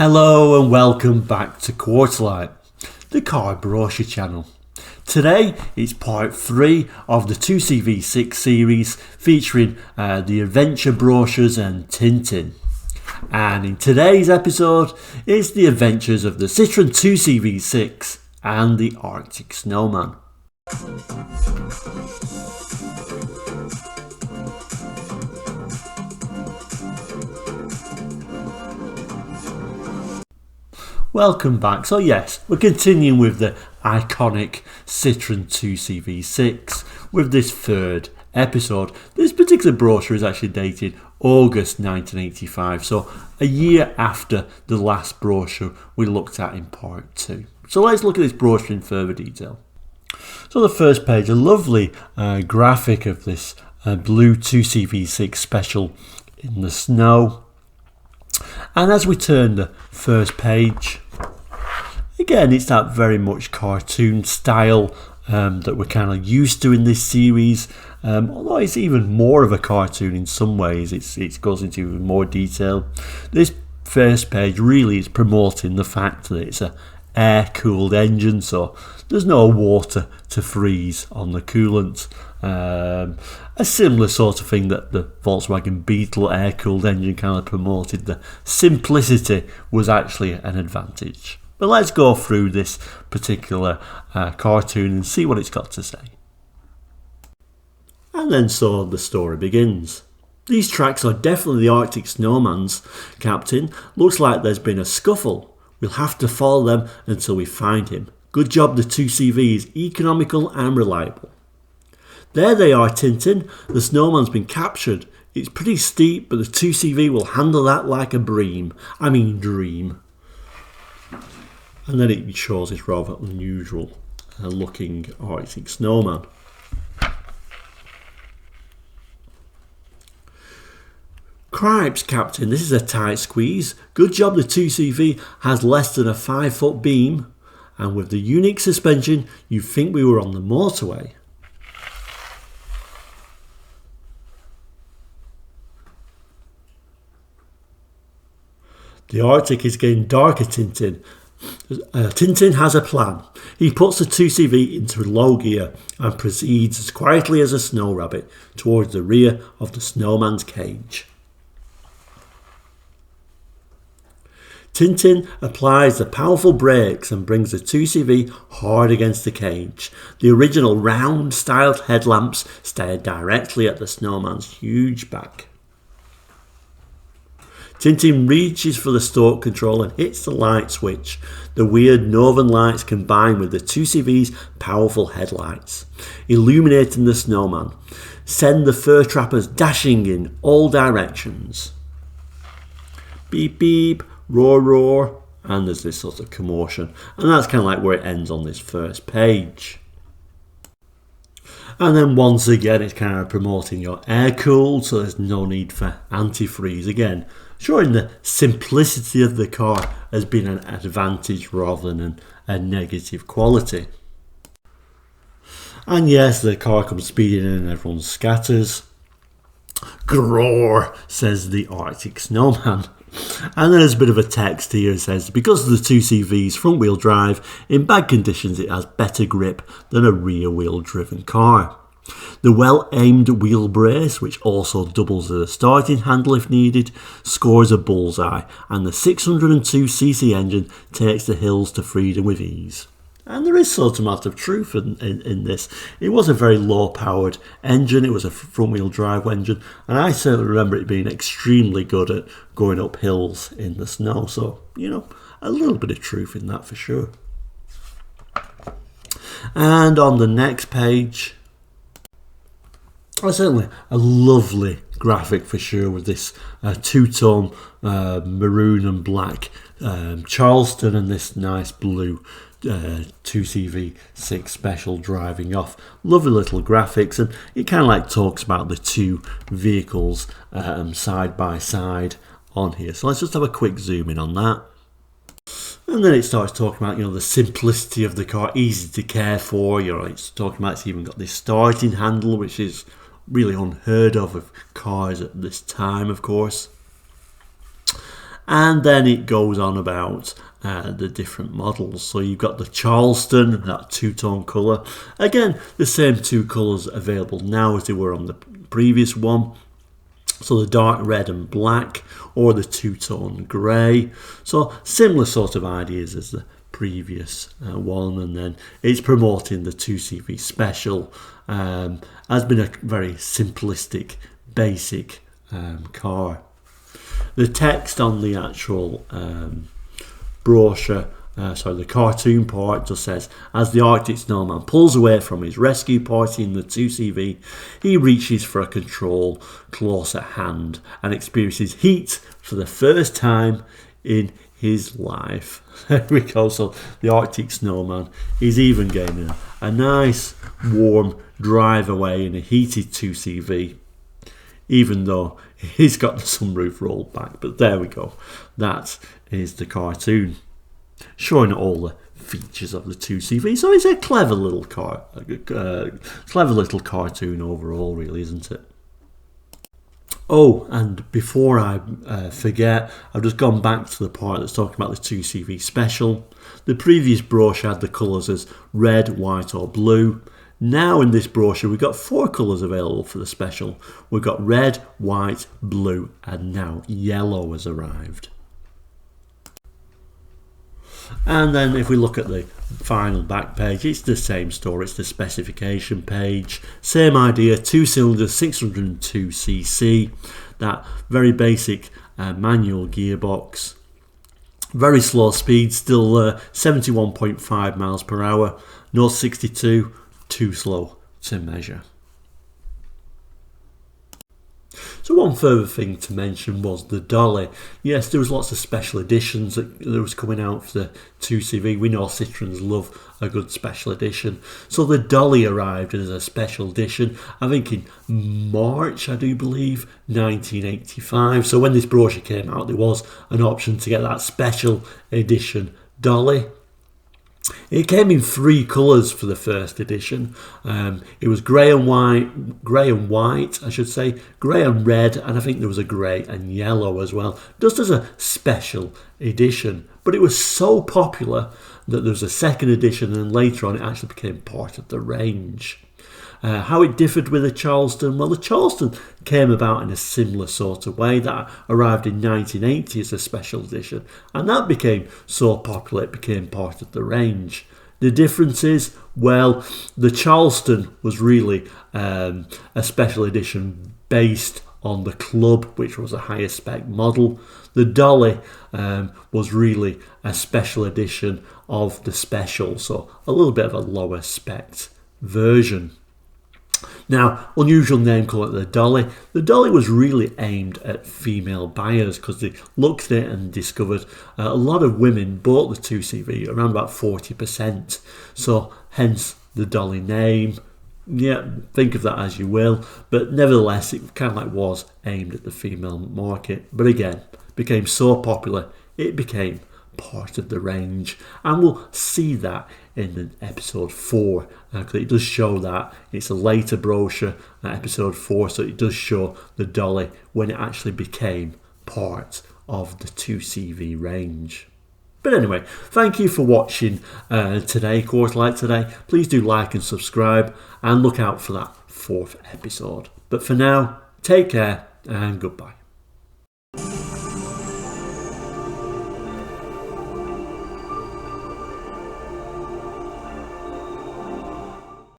Hello and welcome back to Quarterlight, the car brochure channel. Today it's part 3 of the 2cv6 series featuring the adventure brochures and Tintin. And in today's episode is the adventures of the Citroen 2cv6 and the Artic Snowman. Welcome back. So yes, we're continuing with the iconic Citroen 2cv6 with this third episode. This particular brochure is actually dated August 1985, so a year after the last brochure we looked at in part 2. So let's look at this brochure in further detail. So the first page, a lovely graphic of this blue 2cv6 special in the snow. And as we turn the first page, again it's that very much cartoon style that we're kind of used to in this series, although it's even more of a cartoon in some ways. It goes into even more detail. This first page really is promoting the fact that it's a air-cooled engine, so there's no water to freeze on the coolant. A similar sort of thing that the Volkswagen Beetle air-cooled engine kind of promoted. The simplicity was actually an advantage. But let's go through this particular cartoon and see what it's got to say. And then so the story begins. These tracks are definitely the Artic Snowman's, Captain. Looks like there's been a scuffle. We'll have to follow them until we find him. Good job, the 2CV is economical and reliable. There they are, Tintin. The Snowman's been captured. It's pretty steep, but the 2CV will handle that like a dream. And then it shows this rather unusual looking Arctic Snowman. Cripes, Captain, this is a tight squeeze. Good job the 2CV has less than a 5-foot beam, and with the unique suspension you'd think we were on the motorway. The Arctic is getting darker, Tintin. Tintin has a plan. He puts the 2CV into low gear and proceeds as quietly as a snow rabbit towards the rear of the Snowman's cage. Tintin applies the powerful brakes and brings the 2CV hard against the cage. The original round-styled headlamps stare directly at the Snowman's huge back. Tintin reaches for the stalk control and hits the light switch. The weird northern lights combine with the 2CV's powerful headlights, illuminating the Snowman, send the fur trappers dashing in all directions. Beep beep, roar roar, and there's this sort of commotion, and that's kind of like where it ends on this first page. And then once again it's kind of promoting your air cooled, so there's no need for antifreeze again, showing the simplicity of the car as being an advantage rather than a negative quality. And yes, the car comes speeding in and everyone scatters. Groar, says the Artic Snowman. And then there's a bit of a text here. It says, because of the 2CV's front wheel drive, in bad conditions it has better grip than a rear wheel driven car. The well-aimed wheel brace, which also doubles as a starting handle if needed, scores a bullseye, and the 602cc engine takes the hills to freedom with ease. And there is sort of amount of truth in this. It was a very low-powered engine. It was a front-wheel drive engine, and I certainly remember it being extremely good at going up hills in the snow. So, a little bit of truth in that for sure. And on the next page, certainly a lovely graphic for sure with this two-tone maroon and black Charleston and this nice blue 2CV6 special driving off. Lovely little graphics, and it kind of like talks about the two vehicles side by side on here. So let's just have a quick zoom in on that. And then it starts talking about, the simplicity of the car, easy to care for. It's talking about it's even got this starting handle, which is really unheard of cars at this time, of course. And then it goes on about the different models. So you've got the Charleston, that two-tone colour. Again, the same two colours available now as they were on the previous one. So the dark red and black, or the two-tone grey. So similar sort of ideas as the previous one. And then it's promoting the 2CV Special. Has been a very simplistic, basic car. The text on the actual brochure, the cartoon part, just says, as the Arctic Snowman pulls away from his rescue party in the 2CV, he reaches for a control close at hand and experiences heat for the first time in his life. There we go. So the Arctic Snowman is even getting a nice warm drive away in a heated 2CV, even though he's got the sunroof rolled back. But there we go. That is the cartoon, showing all the features of the 2CV. So it's a clever little clever little cartoon overall, really, isn't it? Oh, and before I forget, I've just gone back to the part that's talking about the 2CV Special. The previous brochure had the colours as red, white or blue. Now in this brochure we've got 4 colours available for the Special. We've got red, white, blue and now yellow has arrived. And then if we look at the final back page, it's the same story. It's the specification page. Same idea, 2 cylinders, 602cc. That very basic manual gearbox. Very slow speed, still 71.5 miles per hour. No 62, too slow to measure. So one further thing to mention was the Dolly. Yes, there was lots of special editions that was coming out for the 2CV. We know Citroens love a good special edition. So the Dolly arrived as a special edition, I think in March, I do believe, 1985. So when this brochure came out, there was an option to get that special edition Dolly. It came in 3 colours for the first edition. It was grey and white, grey and red, and I think there was a grey and yellow as well, just as a special edition. But it was so popular that there was a second edition, and later on it actually became part of the range. How it differed with the Charleston? Well, the Charleston came about in a similar sort of way. That arrived in 1980 as a special edition, and that became so popular it became part of the range. The difference is, well, the Charleston was really a special edition based on the Club, which was a higher spec model. The Dolly was really a special edition of the Special, so a little bit of a lower spec version. Now, unusual name, call it the Dolly. The Dolly was really aimed at female buyers because they looked at it and discovered a lot of women bought the 2CV, around about 40%. So hence the Dolly name. Yeah, think of that as you will. But nevertheless, it kind of like was aimed at the female market. But again, became so popular, it became part of the range, and we'll see that in the episode 4 because it does show that it's a later brochure, episode 4, so it does show the Dolly when it actually became part of the 2CV range. But anyway, thank you for watching today, Course Like today. Please do like and subscribe and look out for that 4th episode. But for now, take care and goodbye.